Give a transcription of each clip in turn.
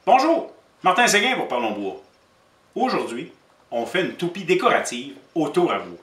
Bonjour, Martin Séguin pour Parlons Bois. Aujourd'hui, on fait une toupie décorative autour à bois.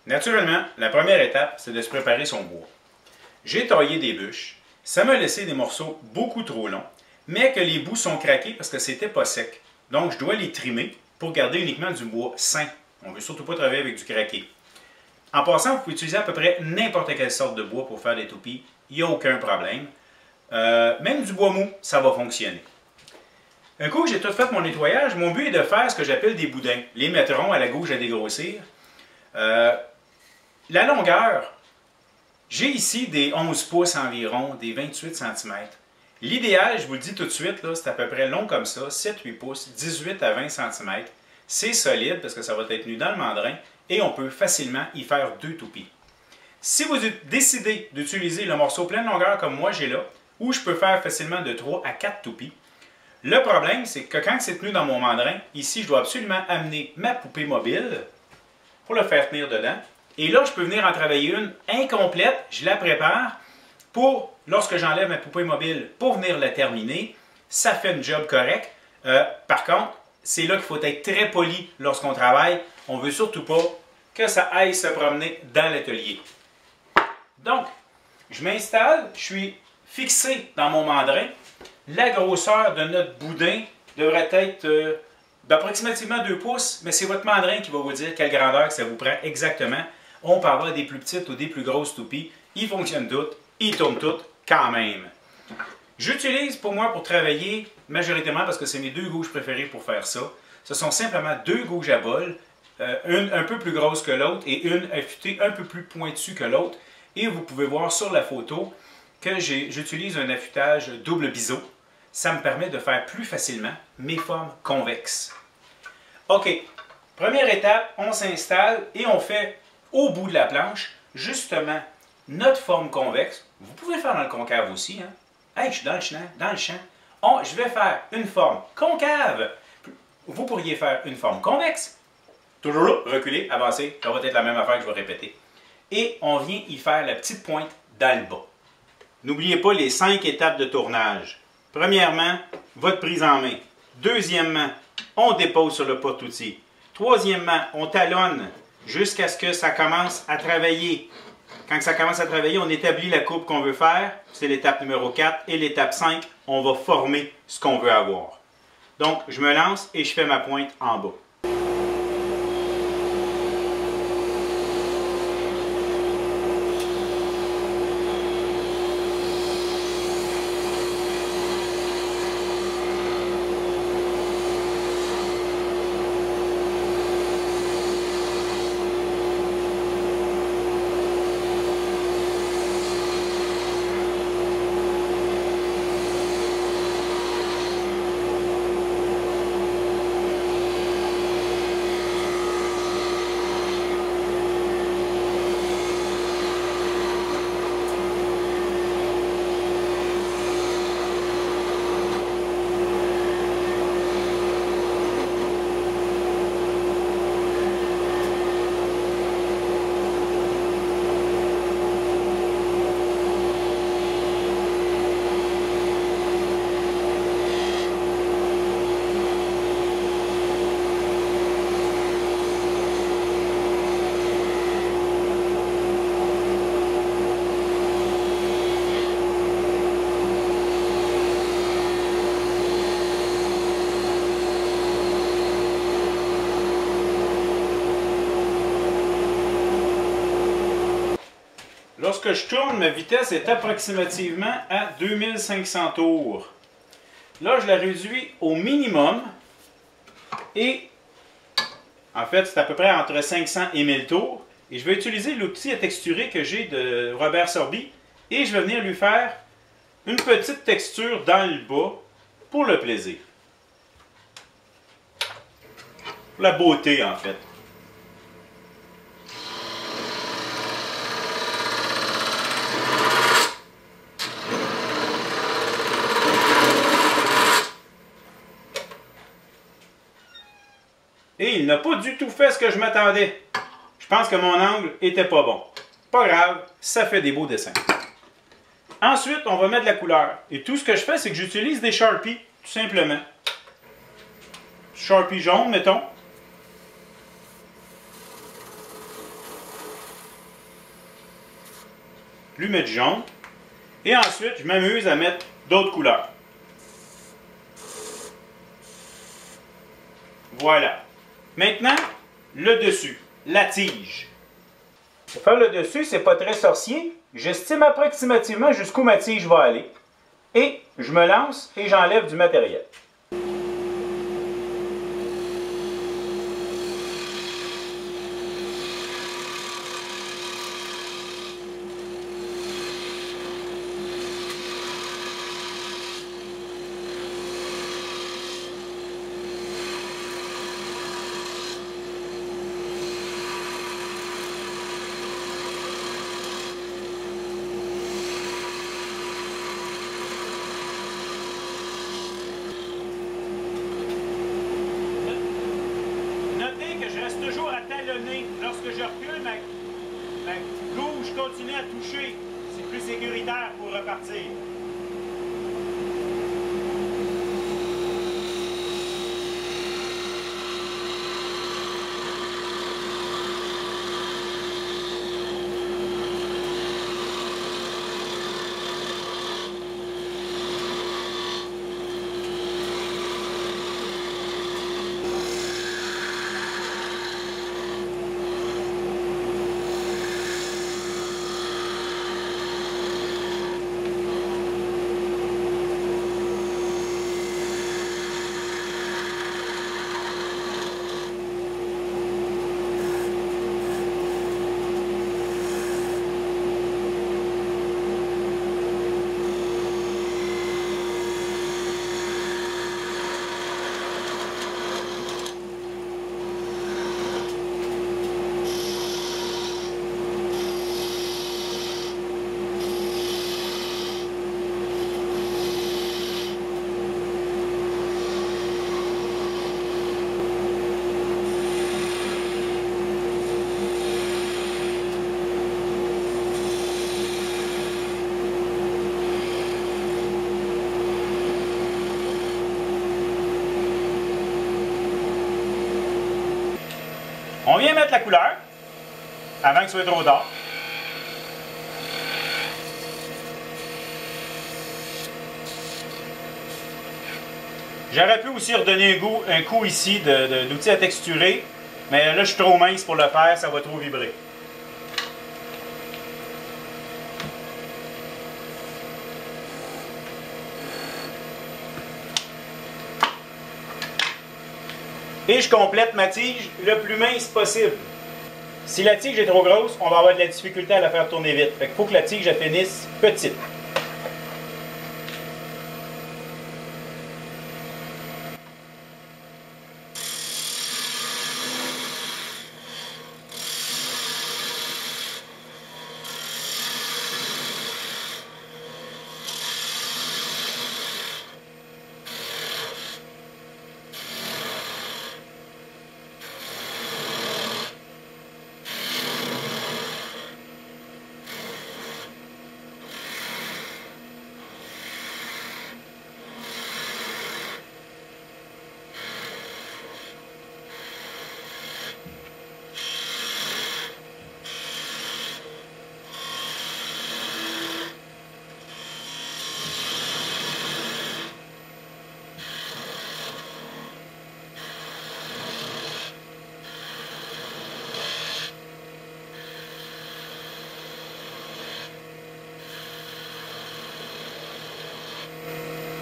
Naturellement, la première étape, c'est de se préparer son bois. J'ai taillé des bûches. Ça m'a laissé des morceaux beaucoup trop longs, mais que les bouts sont craqués parce que c'était pas sec. Donc, je dois les trimer pour garder uniquement du bois sain. On ne veut surtout pas travailler avec du craqué. En passant, vous pouvez utiliser à peu près n'importe quelle sorte de bois pour faire des toupies. Il n'y a aucun problème. Même du bois mou, ça va fonctionner. Un coup que j'ai tout fait mon nettoyage, mon but est de faire ce que j'appelle des boudins. Les mettre ronds à la gauche à dégrossir. La longueur, j'ai ici des 11 pouces environ, des 28 cm. L'idéal, je vous le dis tout de suite, c'est à peu près long comme ça, 7-8 pouces, 18 à 20 cm. C'est solide parce que ça va être tenu dans le mandrin et on peut facilement y faire deux toupies. Si vous décidez d'utiliser le morceau pleine longueur comme moi j'ai là, où je peux faire facilement de 3 à 4 toupies, le problème c'est que quand c'est tenu dans mon mandrin, ici je dois absolument amener ma poupée mobile pour le faire tenir dedans. Et là, je peux venir en travailler une incomplète, je la prépare pour, lorsque j'enlève ma poupée mobile, pour venir la terminer, ça fait une job correct. Par contre, c'est là qu'il faut être très poli lorsqu'on travaille. On ne veut surtout pas que ça aille se promener dans l'atelier. Donc, je m'installe, je suis fixé dans mon mandrin. La grosseur de notre boudin devrait être d'approximativement 2 pouces, mais c'est votre mandrin qui va vous dire quelle grandeur que ça vous prend exactement. On peut avoir des plus petites ou des plus grosses toupies. Ils fonctionnent toutes, ils tournent toutes quand même. J'utilise pour moi pour travailler majoritairement parce que c'est mes deux gouges préférées pour faire ça. Ce sont simplement deux gouges à bol, une un peu plus grosse que l'autre et une affûtée un peu plus pointue que l'autre. Et vous pouvez voir sur la photo que j'utilise un affûtage double biseau. Ça me permet de faire plus facilement mes formes convexes. OK, première étape, on s'installe et on fait au bout de la planche, justement, notre forme convexe. Vous pouvez le faire dans le concave aussi. Hein? Hey, je suis dans le champ. Je vais faire une forme concave. Vous pourriez faire une forme convexe. Toujours reculer, avancer. Ça va être la même affaire que je vais répéter. Et on vient y faire la petite pointe dans le bas. N'oubliez pas les 5 étapes de tournage. Premièrement, votre prise en main. Deuxièmement, on dépose sur le porte-outil. Troisièmement, on talonne jusqu'à ce que ça commence à travailler. Quand ça commence à travailler, on établit la coupe qu'on veut faire. C'est l'étape numéro 4. Et l'étape 5, on va former ce qu'on veut avoir. Donc, je me lance et je fais ma pointe en bas. Lorsque je tourne, ma vitesse est approximativement à 2500 tours. Là, je la réduis au minimum et en fait, c'est à peu près entre 500 et 1000 tours. Et je vais utiliser l'outil à texturer que j'ai de Robert Sorby et je vais venir lui faire une petite texture dans le bas pour le plaisir. Pour la beauté, en fait. Et il n'a pas du tout fait ce que je m'attendais. Je pense que mon angle était pas bon. Pas grave, ça fait des beaux dessins. Ensuite, on va mettre de la couleur. Et tout ce que je fais, c'est que j'utilise des Sharpies, tout simplement. Sharpie jaune, mettons. Je lui mets du jaune. Et ensuite, je m'amuse à mettre d'autres couleurs. Voilà. Maintenant, le dessus, la tige. Pour faire le dessus, c'est pas très sorcier. J'estime approximativement jusqu'où ma tige va aller. Et je me lance et j'enlève du matériel. Lorsque je recule, ma gauche continue à toucher. C'est plus sécuritaire pour repartir. On vient mettre la couleur avant que ce soit trop tard. J'aurais pu aussi redonner un coup ici d'outil à texturer, mais là je suis trop mince pour le faire, ça va trop vibrer. Et je complète ma tige le plus mince possible. Si la tige est trop grosse, on va avoir de la difficulté à la faire tourner vite. Fait qu'il faut que la tige elle finisse petite.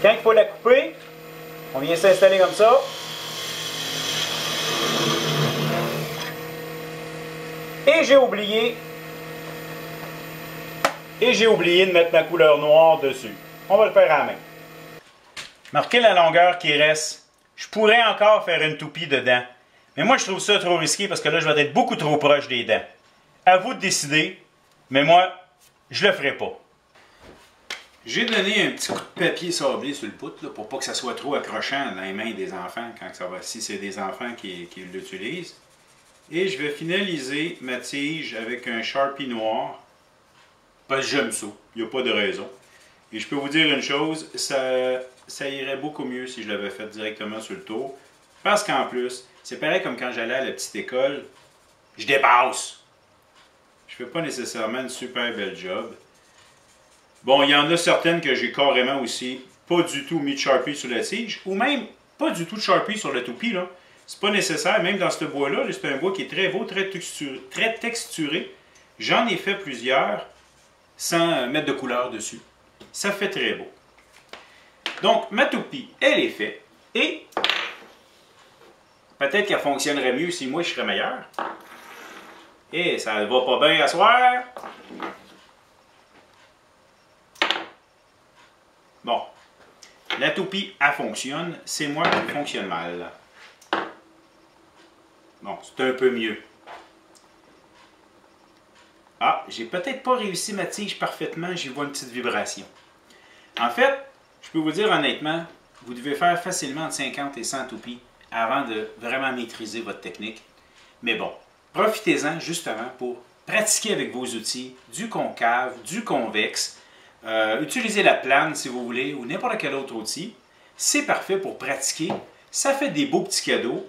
Quand il faut la couper, on vient s'installer comme ça. Et j'ai oublié de mettre ma couleur noire dessus. On va le faire à la main. Marquez la longueur qui reste. Je pourrais encore faire une toupie dedans. Mais moi, je trouve ça trop risqué parce que là, je vais être beaucoup trop proche des dents. À vous de décider, mais moi, je le ferai pas. J'ai donné un petit coup de papier sablé sur le poutre là, pour pas que ça soit trop accrochant dans les mains des enfants quand ça va, si c'est des enfants qui l'utilisent. Et je vais finaliser ma tige avec un Sharpie noir. Parce que j'aime ça, il n'y a pas de raison. Et je peux vous dire une chose, ça irait beaucoup mieux si je l'avais fait directement sur le tour. Parce qu'en plus, c'est pareil comme quand j'allais à la petite école, je dépasse. Je fais pas nécessairement une super belle job. Bon, il y en a certaines que j'ai carrément aussi pas du tout mis de Sharpie sur la tige, ou même pas du tout de Sharpie sur le toupie, là. C'est pas nécessaire, même dans ce bois-là, c'est un bois qui est très beau, très texturé. J'en ai fait plusieurs sans mettre de couleur dessus. Ça fait très beau. Donc, ma toupie, elle est faite. Et peut-être qu'elle fonctionnerait mieux si moi je serais meilleur. Et ça ne va pas bien à soir. Bon, la toupie, elle fonctionne. C'est moi qui fonctionne mal. Bon, c'est un peu mieux. Ah, j'ai peut-être pas réussi ma tige parfaitement. J'y vois une petite vibration. En fait, je peux vous dire honnêtement, vous devez faire facilement entre 50 et 100 toupies avant de vraiment maîtriser votre technique. Mais bon, profitez-en justement pour pratiquer avec vos outils, du concave, du convexe. Utilisez la plane si vous voulez ou n'importe quel autre outil. C'est parfait pour pratiquer. Ça fait des beaux petits cadeaux.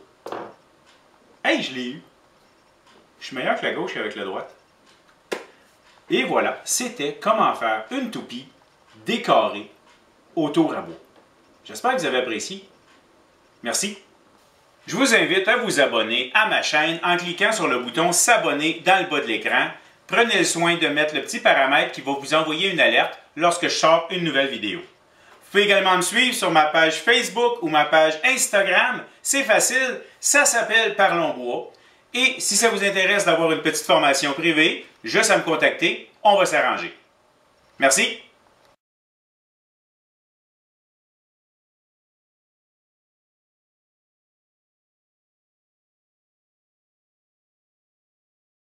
Hey, je l'ai eu. Je suis meilleur que la gauche avec la droite. Et voilà, c'était comment faire une toupie décorée autour à bois. J'espère que vous avez apprécié. Merci. Je vous invite à vous abonner à ma chaîne en cliquant sur le bouton s'abonner dans le bas de l'écran. Prenez le soin de mettre le petit paramètre qui va vous envoyer une alerte lorsque je sors une nouvelle vidéo. Vous pouvez également me suivre sur ma page Facebook ou ma page Instagram. C'est facile, ça s'appelle Parlons Bois. Et si ça vous intéresse d'avoir une petite formation privée, juste à me contacter, on va s'arranger. Merci.